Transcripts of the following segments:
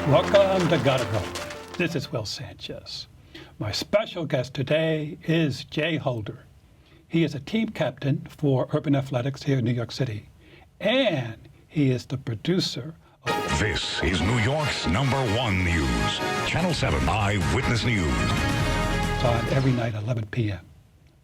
Welcome to Gotta Go. This is Will Sanchez. My special guest today is Jay Holder. He is a team captain for Urban Athletics here in New York City, and he is the producer of... This is New York's #1 news. Channel 7 Eyewitness News. It's on every night at 11 p.m.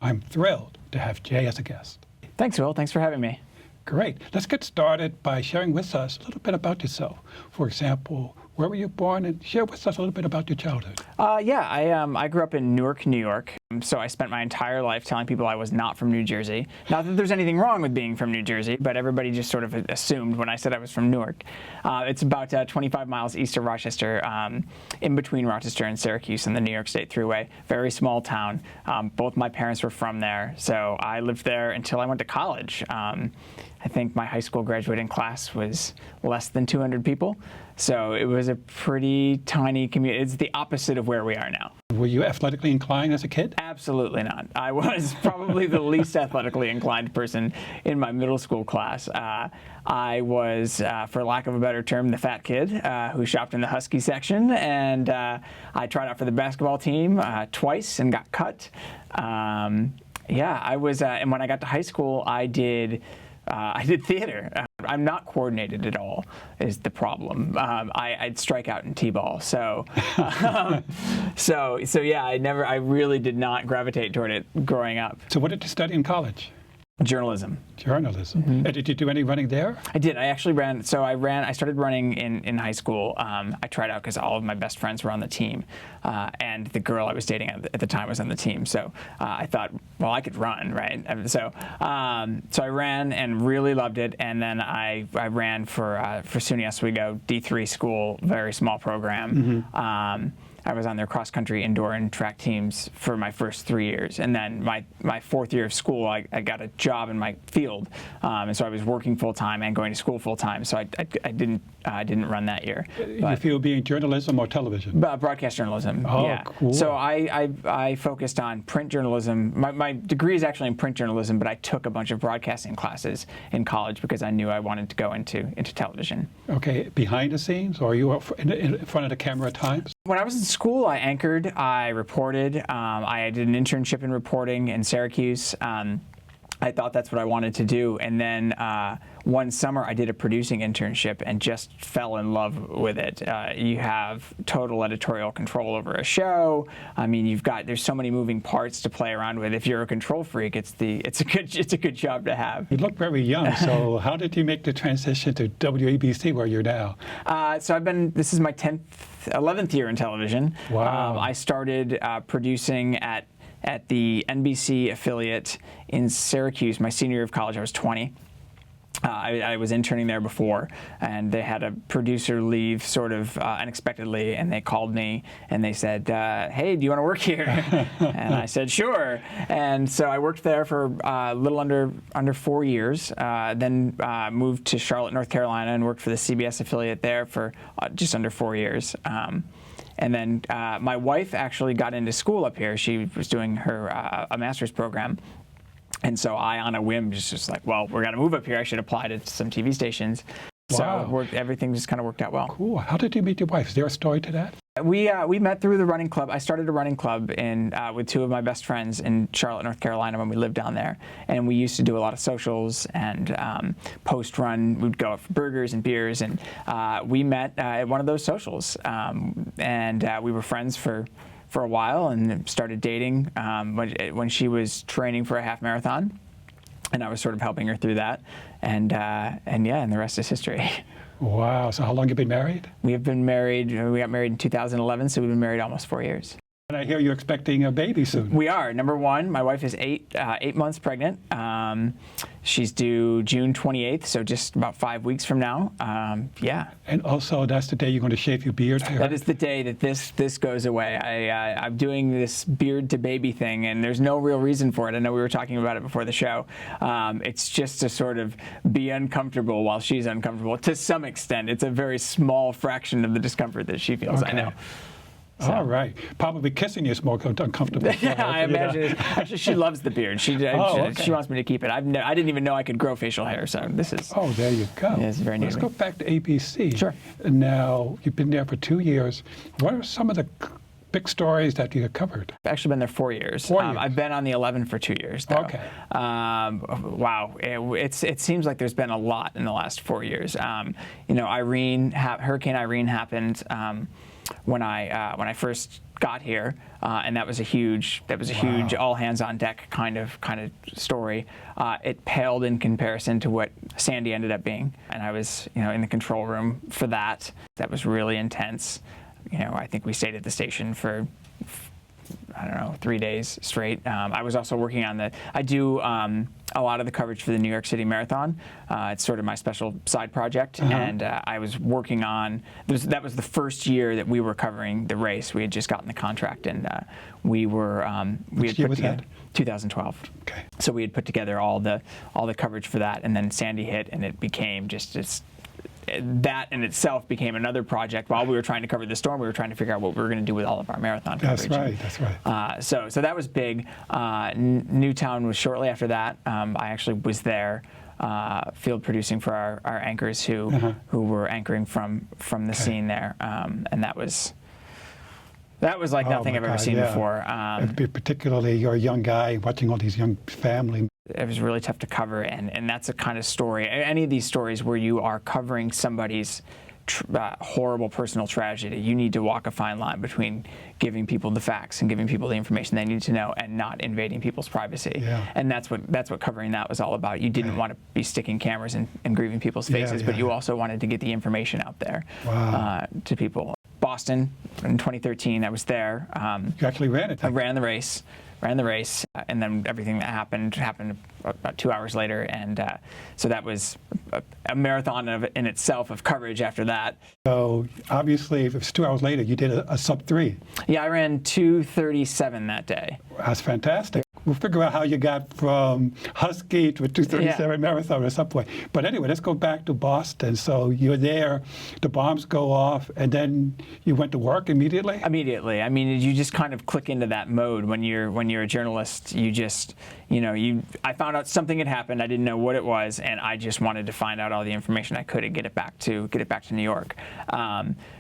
I'm thrilled to have Jay as a guest. Thanks, Will. Thanks for having me. Great. Let's get started by sharing with us a little bit about yourself. For example, where were you born? And share with us a little bit about your childhood. I grew up in Newark, New York. So I spent my entire life telling people I was not from New Jersey. Not that there's anything wrong with being from New Jersey, but everybody just sort of assumed when I said I was from Newark. It's about 25 miles east of Rochester, in between Rochester and Syracuse on the New York State Thruway. Very small town. Both my parents were from there, so I lived there until I went to college. I think my high school graduating class was less than 200 people. So it was a pretty tiny community. It's the opposite of where we are now. Were you athletically inclined as a kid? Absolutely not. I was probably the least athletically inclined person in my middle school class. I was, for lack of a better term, the fat kid who shopped in the Husky section, and I tried out for the basketball team twice and got cut. I was, and when I got to high school, I did theater. I'm not coordinated at all, is the problem. I'd strike out in t-ball. So yeah, I really did not gravitate toward it growing up. So what did you study in college? Journalism. Journalism. Mm-hmm. And did you do any running there? I did. I actually ran. So I started running in high school. I tried out because all of my best friends were on the team, and the girl I was dating at the time was on the team. So I thought, well, I could run, right? So I ran and really loved it. And then I ran for SUNY Oswego D3 school, very small program. Mm-hmm. I was on their cross-country, indoor, and track teams for my first 3 years. And then my fourth year of school, I got a job in my field. And so I was working full-time and going to school full-time. So I didn't run that year. You feel being journalism or television? Broadcast journalism. Oh, yeah. Cool. So I focused on print journalism. My degree is actually in print journalism, but I took a bunch of broadcasting classes in college because I knew I wanted to go into television. Okay, behind the scenes, or are you in front of the camera at times? When I was in school, I anchored, I reported, I did an internship in reporting in Syracuse. I thought that's what I wanted to do. And then one summer I did a producing internship and just fell in love with it. You have total editorial control over a show. I mean, there's so many moving parts to play around with. If you're a control freak, it's a good job to have. You look very young, so how did you make the transition to WABC where you're now? This is my 11th year in television. Wow. I started producing at the NBC affiliate in Syracuse my senior year of college. I was 20. I was interning there before, and they had a producer leave sort of unexpectedly, and they called me and they said, hey, do you want to work here? And I said, sure. And so I worked there for a little under 4 years, then moved to Charlotte, North Carolina, and worked for the CBS affiliate there for just under 4 years. And then my wife actually got into school up here. She was doing her a master's program. And so I, on a whim, just like, well, we're going to move up here. I should apply to some TV stations. Wow. So everything just kind of worked out well. Cool. How did you meet your wife? Is there a story to that? We met through the running club. I started a running club with two of my best friends in Charlotte, North Carolina when we lived down there. And we used to do a lot of socials and post-run. We'd go out for burgers and beers. And we met at one of those socials. We were friends for a while and started dating when she was training for a half marathon. And I was sort of helping her through that. And the rest is history. Wow. So how long have you been married? We got married in 2011, so we've been married almost 4 years. And I hear you're expecting a baby soon. We are. Number one, my wife is 8 months pregnant. She's due June 28th, so just about 5 weeks from now. Yeah. And also, that's the day you're going to shave your beard? That is the day that this goes away. I'm doing this beard to baby thing, and there's no real reason for it. I know we were talking about it before the show. It's just to sort of be uncomfortable while she's uncomfortable. To some extent, it's a very small fraction of the discomfort that she feels. Okay. I know. So. All right. Probably kissing you is more uncomfortable. Yeah, I imagine. Actually, she loves the beard. She wants me to keep it. I didn't even know I could grow facial hair, so this is. Oh, there you go. Yeah, it's very new. Let's go back to ABC. Sure. Now, you've been there for 2 years. What are some of the big stories that you covered? I've actually been there 4 years. 4 years. I've been on the 11 for 2 years, though. Okay. Wow. It seems like there's been a lot in the last 4 years. Hurricane Irene happened when I first got here, and that was a huge all hands on deck kind of story. It paled in comparison to what Sandy ended up being, and I was in the control room for that. That was really intense. I think we stayed at the station for, I don't know, 3 days straight. I was also working on I do a lot of the coverage for the New York City Marathon. It's sort of my special side project, and I was working on, that was the first year that we were covering the race. We had just gotten the contract, and we had put together 2012. Okay. So we had put together all the coverage for that, and then Sandy hit, and it became that in itself became another project. While we were trying to cover the storm, we were trying to figure out what we were going to do with all of our marathon coverage. That's right. So that was big. Newtown was shortly after that. I actually was there field producing for our anchors who were anchoring from the scene there, and that was like nothing I've ever seen before. Particularly, you're a young guy watching all these young families. It was really tough to cover, and that's a kind of story. Any of these stories where you are covering somebody's horrible personal tragedy, you need to walk a fine line between giving people the facts and giving people the information they need to know, and not invading people's privacy. Yeah. And that's what covering that was all about. You didn't want to be sticking cameras and grieving people's faces, but you also wanted to get the information out there to people. Boston in 2013, I was there. You actually ran it. I ran the race, and then everything that happened about 2 hours later, and so that was a marathon in itself of coverage after that. So obviously, if it was 2 hours later, you did a sub 3. Yeah, I ran 2:37 that day. That's fantastic. We'll figure out how you got from Husky to a 2:37 marathon at some point. But anyway, let's go back to Boston. So you're there, the bombs go off, and then you went to work immediately? Immediately. I mean, you just kind of click into that mode when you're a journalist. You just, I found out something had happened. I didn't know what it was, and I just wanted to find out all the information I could and get it back to New York.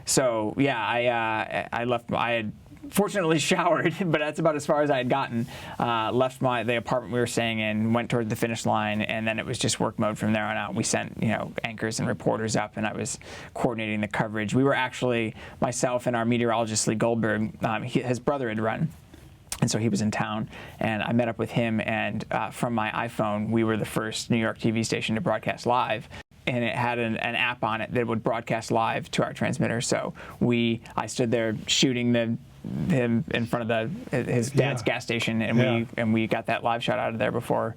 So yeah, I left. I had fortunately showered, but that's about as far as I had gotten. Left the apartment we were staying in, went toward the finish line, and then it was just work mode from there on out. We sent anchors and reporters up, and I was coordinating the coverage. We were actually, myself and our meteorologist Lee Goldberg, his brother had run. And so he was in town, and I met up with him, and from my iPhone, we were the first New York TV station to broadcast live. And it had an app on it that would broadcast live to our transmitter. So I stood there shooting him in front of his dad's gas station, and we got that live shot out of there before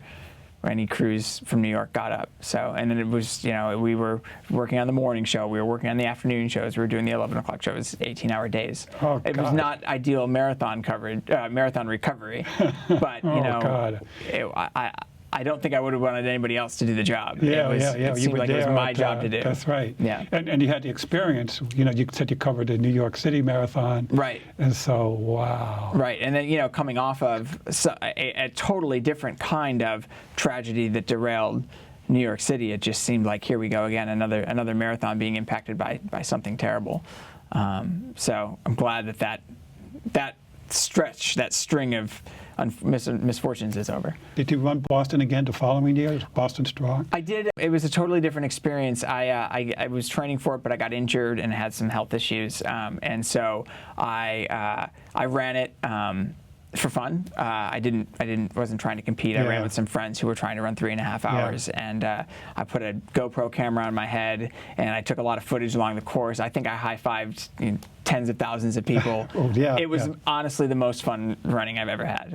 any crews from New York got up. So, and then it was, we were working on the morning show, we were working on the afternoon shows, we were doing the 11 o'clock show. It was 18-hour days. Oh, it was not ideal marathon coverage, marathon recovery, but I don't think I would have wanted anybody else to do the job. It seemed like it was my job to do. That's right. Yeah. And you had the experience. You said you covered the New York City Marathon. Right. And so, wow. Right. And then, coming off of a totally different kind of tragedy that derailed New York City, it just seemed like, here we go again, another marathon being impacted by something terrible. So I'm glad that string of misfortunes is over. Did you run Boston again the following year? Boston Strong? I did. It was a totally different experience. I was training for it, but I got injured and had some health issues, and so I ran it for fun. Wasn't trying to compete. I ran with some friends who were trying to run 3.5 hours, and I put a GoPro camera on my head, and I took a lot of footage along the course. I think I high-fived tens of thousands of people. It was honestly the most fun running I've ever had.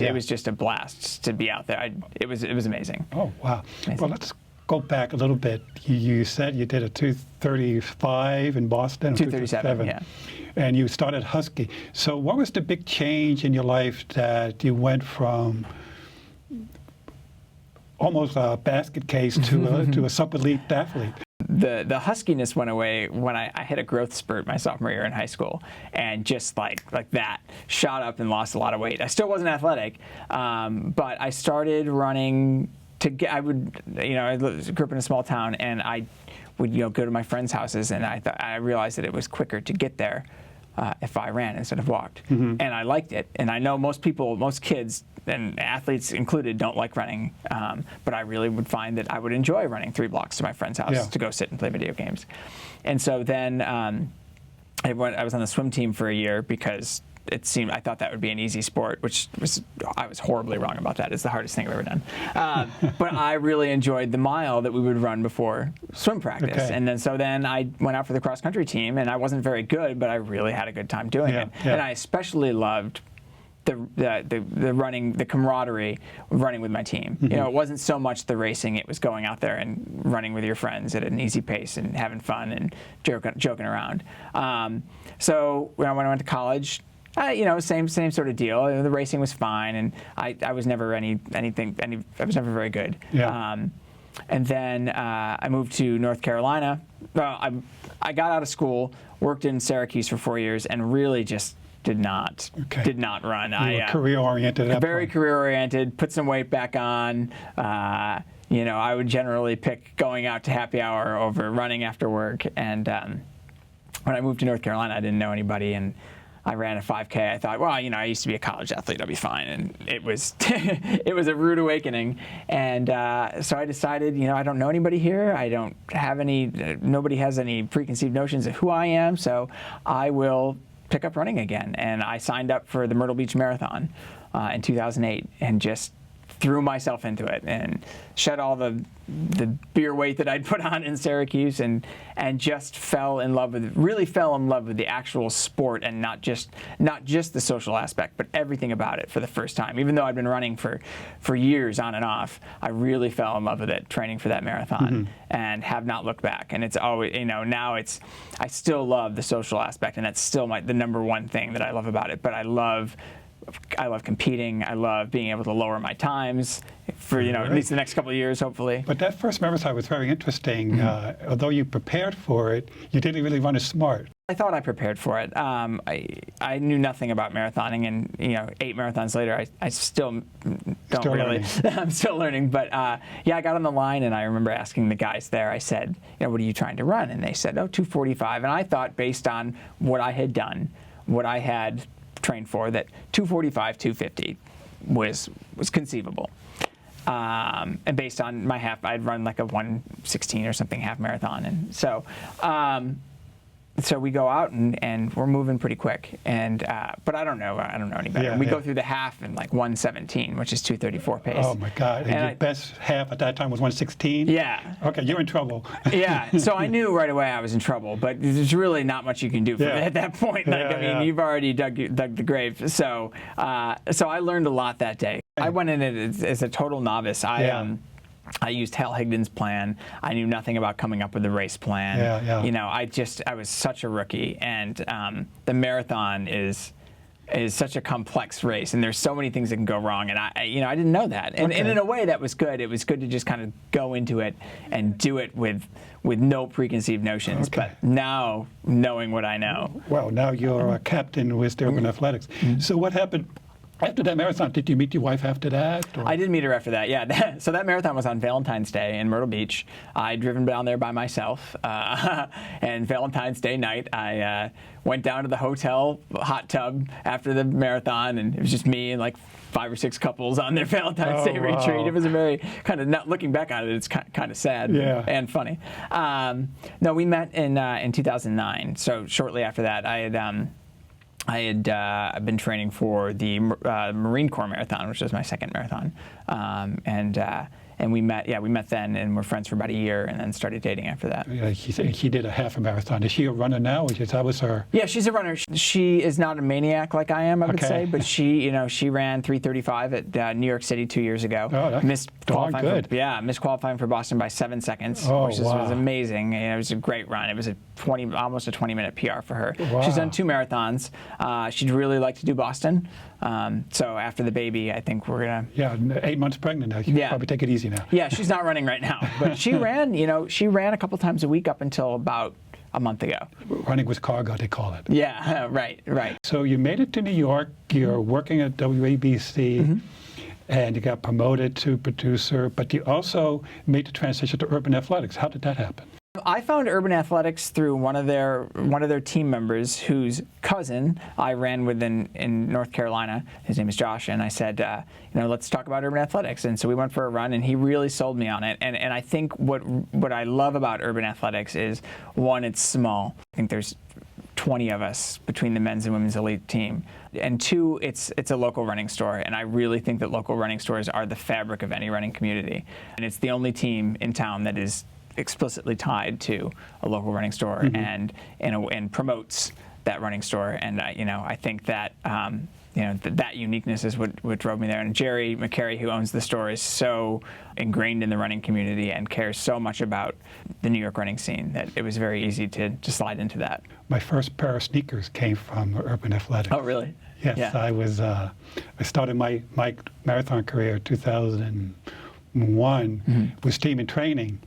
It was just a blast to be out there. It was amazing. Oh, wow. Amazing. Well, let's go back a little bit. You said you did a 2:35 in Boston. 2:37, yeah. And you started Husky. So what was the big change in your life that you went from almost a basket case to a sub-elite athlete? the huskiness went away when I hit a growth spurt my sophomore year in high school, and just like that, shot up and lost a lot of weight. I still wasn't athletic, but I started running I grew up in a small town, and I would go to my friends' houses, and I realized that it was quicker to get there if I ran instead of walked. And I liked it. And I know most kids, and athletes included, don't like running, but I really would find that I would enjoy running 3 blocks to my friend's house to go sit and play video games. And so then I was on the swim team for a year because I thought that would be an easy sport, I was horribly wrong about that. It's the hardest thing I've ever done. But I really enjoyed the mile that we would run before swim practice. Okay. And then I went out for the cross country team, and I wasn't very good, but I really had a good time doing it. Yeah. And I especially loved the running, the camaraderie of running with my team. It wasn't so much the racing; it was going out there and running with your friends at an easy pace and having fun and joking around. So when I went to college, same sort of deal. The racing was fine, and I was never I was never very good. Yeah. And then I moved to North Carolina. Well, I got out of school, worked in Syracuse for 4 years, and really just did not run. You were career-oriented at that very point. career-oriented, put some weight back on. I would generally pick going out to happy hour over running after work. And when I moved to North Carolina, I didn't know anybody, and I ran a 5K. I thought, well, I used to be a college athlete. I'll be fine. And it was it was a rude awakening. And so I decided, I don't know anybody here. I don't have nobody has any preconceived notions of who I am. So I will pick up running again. And I signed up for the Myrtle Beach Marathon in 2008 and just threw myself into it and shed all the beer weight that I'd put on in Syracuse, and just fell in love with the actual sport, and not just the social aspect, but everything about it for the first time. Even though I'd been running for years on and off, I really fell in love with it, training for that marathon, and have not looked back. And it's always, now I still love the social aspect, and that's still the number one thing that I love about it. But I love competing. I love being able to lower my times for at least the next couple of years, hopefully. But that first marathon was very interesting. Although you prepared for it, you didn't really run as smart. I thought I prepared for it. I knew nothing about marathoning, and 8 marathons later, I still don't really. I'm still learning, but I got on the line, and I remember asking the guys there. I said, "What are you trying to run?" And they said, "Oh, 2:45." And I thought, based on what I had done, what I had trained for, that 2:45, 2:50 was conceivable. And based on my half, I'd run like a 1:16 or something half marathon, and so we go out and we're moving pretty quick, and but I don't know any better. We go through the half in like 1:17, which is 2:34 pace. Oh my God! And your best half at that time was 1:16. Yeah. Okay, you're in trouble. Yeah. So I knew right away I was in trouble, but there's really not much you can do at that point. You've already dug the grave. So I learned a lot that day. I went in it as a total novice. I used Hal Higdon's plan. I knew nothing about coming up with a race plan. I was such a rookie, and the marathon is such a complex race, and there's so many things that can go wrong, and I didn't know that. And in a way, that was good. It was good to just kind of go into it and do it with no preconceived notions. Okay. But now, knowing what I know. Well, now you're a captain with Urban Athletics. So what happened? After that marathon, did you meet your wife after that? Or? I did meet her after that, yeah. So that marathon was on Valentine's Day in Myrtle Beach. I'd driven down there by myself, and Valentine's Day night, I went down to the hotel hot tub after the marathon, and it was just me and like 5 or 6 couples on their Valentine's Day retreat. It was a very kind of, not looking back on it, it's kind of sad and funny. No, we met in 2009. So shortly after that, I've been training for the Marine Corps Marathon, which was my second marathon, and we met then, and we're friends for about a year, and then started dating after that. Yeah, he did a half a marathon. Is she a runner now? That was her. Yeah, she's a runner. She is not a maniac like I am, I would say, but she ran 3:35 at New York City 2 years ago. Oh, Missed darn good. Missed qualifying for Boston by 7 seconds, Oh, which wow. was amazing. And it was a great run. It was almost a 20-minute PR for her. Wow. She's done 2 marathons. She'd really like to do Boston. So after the baby, I think we're gonna. Yeah, 8 months pregnant now. You can probably take it easy now. Yeah, she's not running right now, but she ran. She ran a couple times a week up until about a month ago. Running with cargo, they call it. Yeah, right. So you made it to New York. You're working at WABC, and you got promoted to producer, but you also made the transition to urban athletics. How did that happen? I found urban athletics through one of their team members whose cousin I ran with in North Carolina. His name is Josh, and I said, let's talk about urban athletics. And so we went for a run, and he really sold me on it. And I think what I love about urban athletics is, one, it's small. I think there's 20 of us between the men's and women's elite team. And 2, it's a local running store, and I really think that local running stores are the fabric of any running community. And it's the only team in town that is explicitly tied to a local running store and promotes that running store. And I think that that uniqueness is what drove me there. And Jerry McCary, who owns the store, is so ingrained in the running community and cares so much about the New York running scene that it was very easy to slide into that. My first pair of sneakers came from urban athletics. Oh, really? Yes, Yeah. I started my marathon career in 2001 with team and training.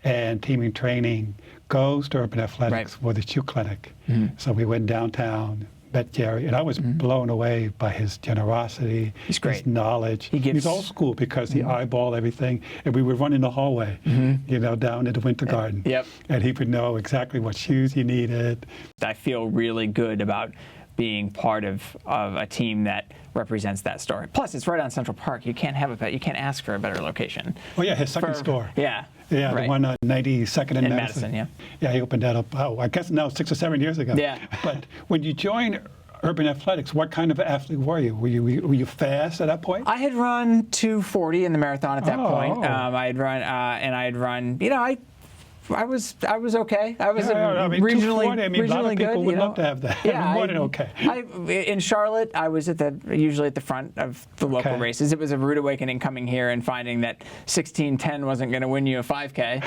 And teaming training goes to urban athletics for the shoe clinic. So we went downtown, met Jerry, and I was blown away by his generosity, He's great. his knowledge. He gives- He's old school because he eyeballed everything, and we would run in the hallway, down in the winter garden. Yep. And he would know exactly what shoes he needed. I feel really good about being part of a team that represents that store. Plus, it's right on Central Park. You can't ask for a better location. Oh yeah, his second store. Yeah. Yeah, right. the one on 92nd and In Madison. Madison, Yeah, he opened that up, I guess now 6 or 7 years ago. Yeah. But when you joined urban athletics, what kind of athlete were you? Were you fast at that point? I had run 2:40 in the marathon at that point. Oh. I had run, I was okay. I was regionally, 240, a lot of people good, would love to have that. Yeah, More than okay. In Charlotte, I was usually at the front of the local races. It was a rude awakening coming here and finding that 16:10 wasn't going to win you a 5K.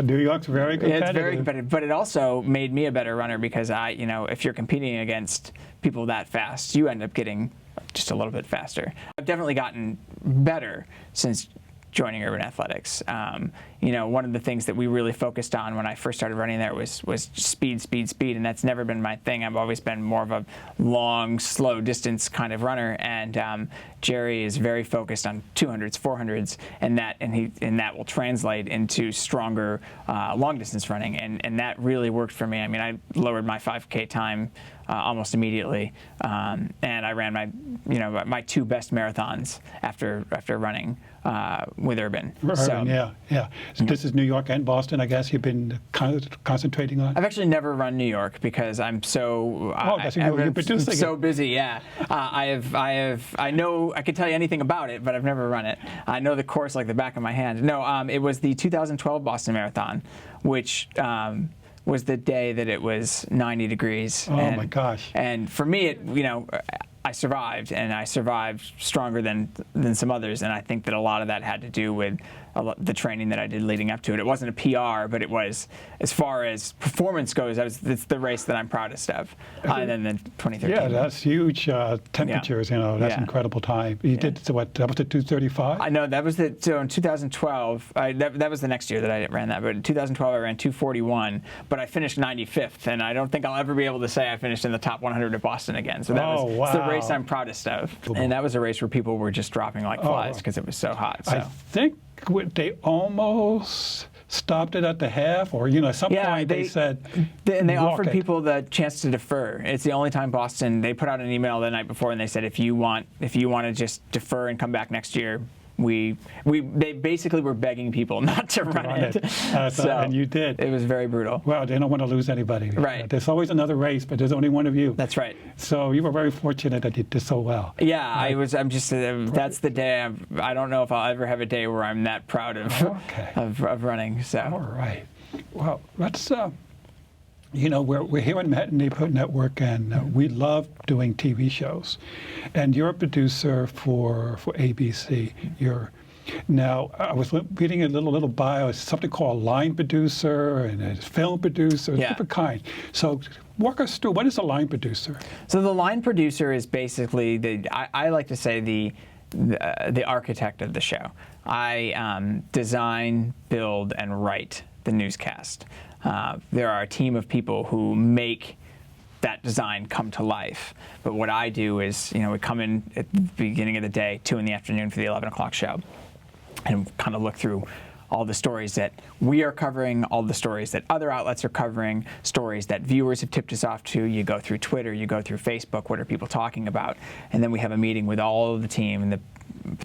New York's very competitive. It's very competitive, but it also made me a better runner because if you're competing against people that fast, you end up getting just a little bit faster. I've definitely gotten better since joining urban athletics. One of the things that we really focused on when I first started running there was speed, and that's never been my thing. I've always been more of a long, slow distance kind of runner, and Jerry is very focused on 200s, 400s, and that will translate into stronger long distance running, and that really worked for me. I mean, I lowered my 5K time almost immediately, and I ran my 2 best marathons after running with urban. Yeah. So this is New York and Boston, I guess you've been concentrating on? I've actually never run New York because I'm so you're producing so it. busy. Yeah, I could tell you anything about it, but I've never run it. I know the course like the back of my hand. No, it was the 2012 Boston Marathon, which was the day that it was 90 degrees. Oh my gosh! And for me, I survived, and I survived stronger than some others, and I think that a lot of that had to do with the training that I did leading up to it. It wasn't a PR, but it was, as far as performance goes, it's the race that I'm proudest of. And then the 2013. Yeah, that's huge temperatures. That's incredible time. You did what? That was the 2:35. I know that was so in 2012. That was the next year that I ran that. But in 2012, I ran 2:41, but I finished 95th, and I don't think I'll ever be able to say I finished in the top 100 at Boston again. So it's the race I'm proudest of, and that was a race where people were just dropping like flies because it was so hot. So. I think they almost stopped it at the half, or at some point they said. And they offered it. people the chance to defer. It's the only time Boston. They put out an email the night before, and they said if you want to just defer and come back next year. They basically were begging people not to run it. And you did. It was very brutal. Well, they don't want to lose anybody. Right. There's always another race, but there's only one of you. That's right. So you were very fortunate that you did so well. Yeah, I'm just. That's the day. I don't know if I'll ever have a day where I'm that proud of running. So. All right. Well, let's. We're here on Manhattan Neighborhood Network, and we love doing TV shows. And you're a producer for ABC. You're Now, I was reading a little bio. It's something called line producer and a film producer, Yeah. different kind. So walk us through, what is a line producer? So the line producer is basically I like to say the architect of the show. I design, build, and write the newscast. There are a team of people who make that design come to life. But what I do is, we come in at the beginning of the day, 2 in the afternoon for the 11 o'clock show, and kind of look through all the stories that we are covering, all the stories that other outlets are covering, stories that viewers have tipped us off to. You go through Twitter, you go through Facebook, what are people talking about? And then we have a meeting with all of the team, and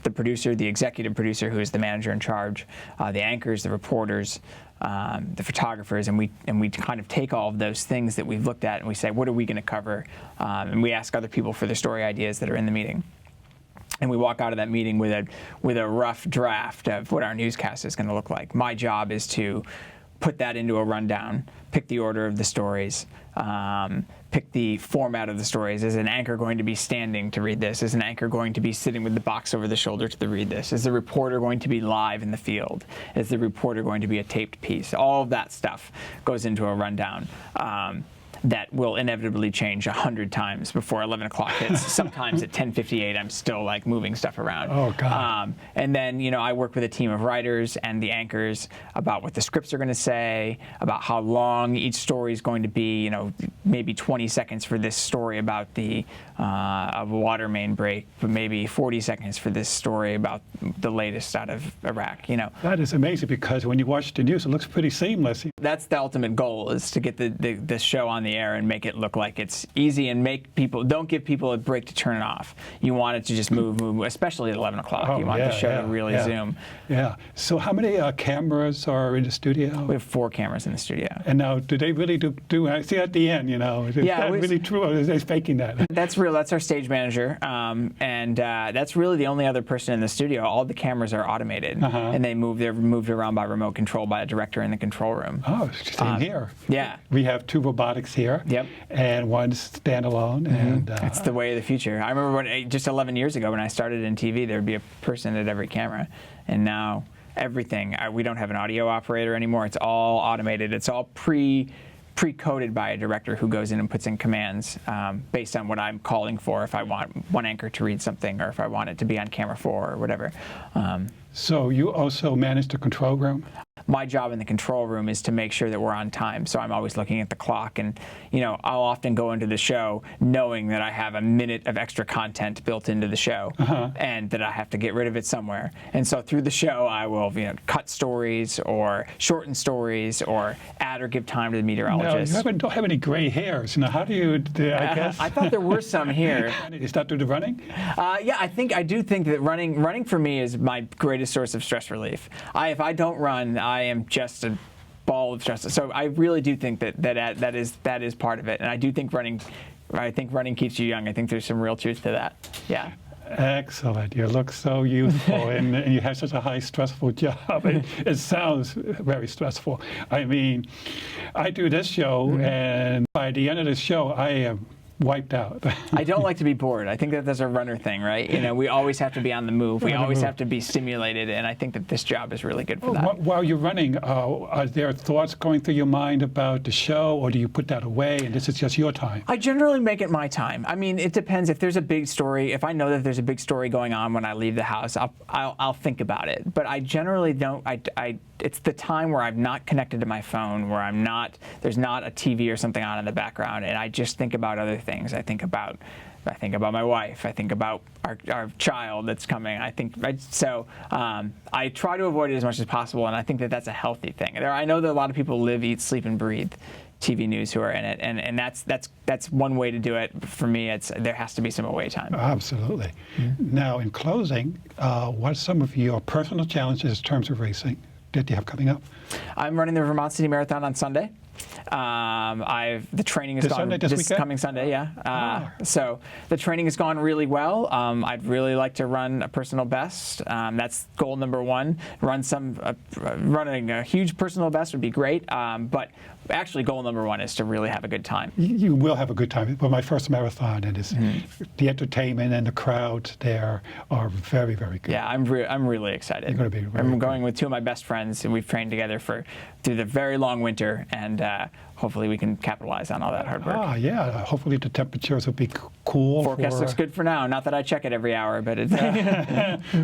the producer, the executive producer, who is the manager in charge, the anchors, the reporters, the photographers, and we kind of take all of those things that we've looked at and we say, what are we going to cover? And we ask other people for their story ideas that are in the meeting. And we walk out of that meeting with a rough draft of what our newscast is going to look like. My job is to put that into a rundown, pick the order of the stories, pick the format of the stories. Is an anchor going to be standing to read this? Is an anchor going to be sitting with the box over the shoulder to read this? Is the reporter going to be live in the field? Is the reporter going to be a taped piece? All of that stuff goes into a rundown. That will inevitably change 100 times before 11 o'clock hits. Sometimes at 10:58, I'm still like moving stuff around. Oh, God. And then, I work with a team of writers and the anchors about what the scripts are going to say, about how long each story is going to be. Maybe 20 seconds for this story about a water main break, but maybe 40 seconds for this story about the latest out of Iraq. That is amazing, because when you watch the news, it looks pretty seamless. That's the ultimate goal, is to get the show on the air and make it look like it's easy, and don't give people a break to turn it off. You want it to just move, especially at 11 o'clock. Oh, you want the show to really zoom. Yeah. So how many cameras are in the studio? We have 4 cameras in the studio. And now, do they really do I see at the end, is that really true, or is they faking that? That's real. That's our stage manager, and that's really the only other person in the studio. All the cameras are automated, and they're moved around by remote control by a director in the control room. Oh, same here. Yeah. We have 2 robotics here. Yep. And one's standalone. And it's the way of the future. I remember just 11 years ago when I started in TV, there would be a person at every camera, and now everything. We don't have an audio operator anymore. It's all automated. It's all pre-coded by a director who goes in and puts in commands based on what I'm calling for, if I want one anchor to read something or if I want it to be on camera 4 or whatever. So you also manage the control room? My job in the control room is to make sure that we're on time. So I'm always looking at the clock, and I'll often go into the show knowing that I have a minute of extra content built into the show, and that I have to get rid of it somewhere. And so through the show, I will cut stories or shorten stories or add or give time to the meteorologist. No, you don't have any gray hairs. How do you? I guess I thought there were some here. Is that through the running? Yeah, I do think that running for me is my greatest source of stress relief. If I don't run, I am just a ball of stress. So I really do think that is part of it, and I do think running keeps you young. I think there's some real truth to that. Yeah. Excellent. You look so youthful, and you have such a high stressful job. It sounds very stressful. I mean, I do this show, and by the end of the show, I am wiped out. I don't like to be bored. I think that that's a runner thing, right? We always have to be on the move. We always have to be stimulated, and I think that this job is really good for that. While you're running, are there thoughts going through your mind about the show, or do you put that away and this is just your time? I generally make it my time. I mean, it depends. If there's a big story, if I know that there's a big story going on when I leave the house, I'll think about it. But I generally don't. It's the time where I'm not connected to my phone, where there's not a TV or something on in the background, and I just think about other things. I think about my wife. I think about our child that's coming. I try to avoid it as much as possible, and I think that that's a healthy thing. I know that a lot of people live, eat, sleep, and breathe TV news who are in it, and that's one way to do it. For me, there has to be some away time. Absolutely. Now, in closing, what are some of your personal challenges in terms of racing that you have coming up? I'm running the Vermont City Marathon on Sunday. The training has This gone Sunday, this weekend? coming Sunday, yeah. So the training has gone really well. I'd really like to run a personal best. That's goal number one. Running a huge personal best would be great, but actually goal number one is to really have a good time. You will have a good time. Well, my first marathon, and the entertainment and the crowds there are very, very good. Yeah, I'm really excited. You're going to be very I'm good. going with two of my best friends, and we've trained together through the very long winter, and hopefully we can capitalize on all that hard work. Yeah. Hopefully the temperatures will be cool. Forecast looks good for now. Not that I check it every hour, but it's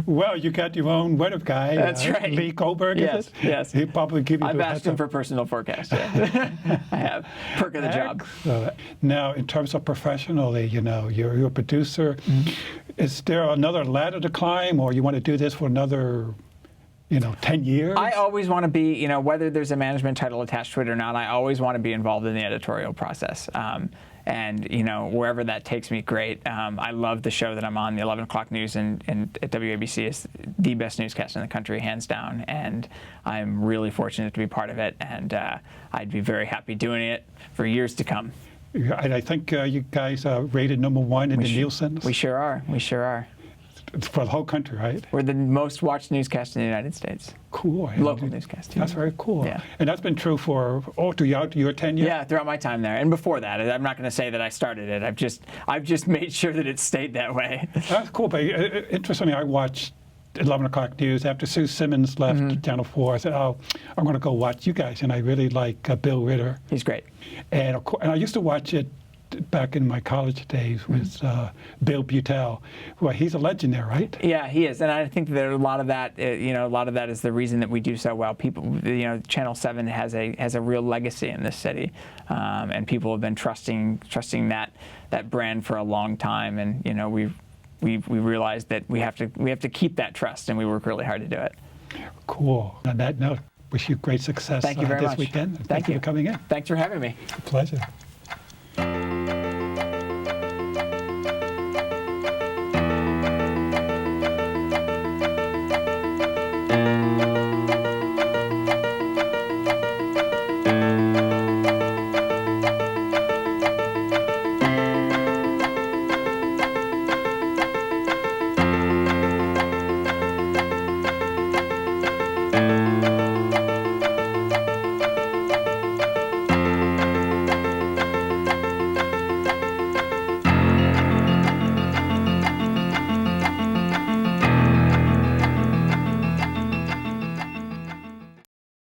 Well, you got your own weather guy. That's right. Lee Goldberg, Yes, is it? yes. He'll probably give you I've the asked heads him up. for personal forecast. Yeah. I have. Perk of the job. Now, in terms of professionally, you're a producer. Is there another ladder to climb, or you want to do this for another 10 years? I always want to be, whether there's a management title attached to it or not, I always want to be involved in the editorial process. And wherever that takes me, great. I love the show that I'm on. The 11 o'clock news and at WABC is the best newscast in the country, hands down. And I'm really fortunate to be part of it. And I'd be very happy doing it for years to come. And I think you guys are rated #1 in the Nielsen. We sure are. We sure are. It's for the whole country, right? We're the most watched newscast in the United States. Cool. Local newscast. Too. That's very cool. Yeah. And that's been true throughout your tenure? Yeah, throughout my time there. And before that, I'm not going to say that I started it. I've just made sure that it stayed that way. That's cool. But interestingly, I watched 11 o'clock news after Sue Simmons left Channel 4. I said, I'm going to go watch you guys. And I really like Bill Ritter. He's great. And I used to watch it back in my college days with Bill Butel. Well, he's a legend there, right? Yeah, he is, and I think that a lot of that, a lot of that is the reason that we do so well. People, Channel 7 has a real legacy in this city, and people have been trusting that brand for a long time, and we realized that we have to keep that trust, and we work really hard to do it. Cool. On that note, wish you great success Thank you very this much. weekend. Thank you for coming in. Thanks for having me. Pleasure.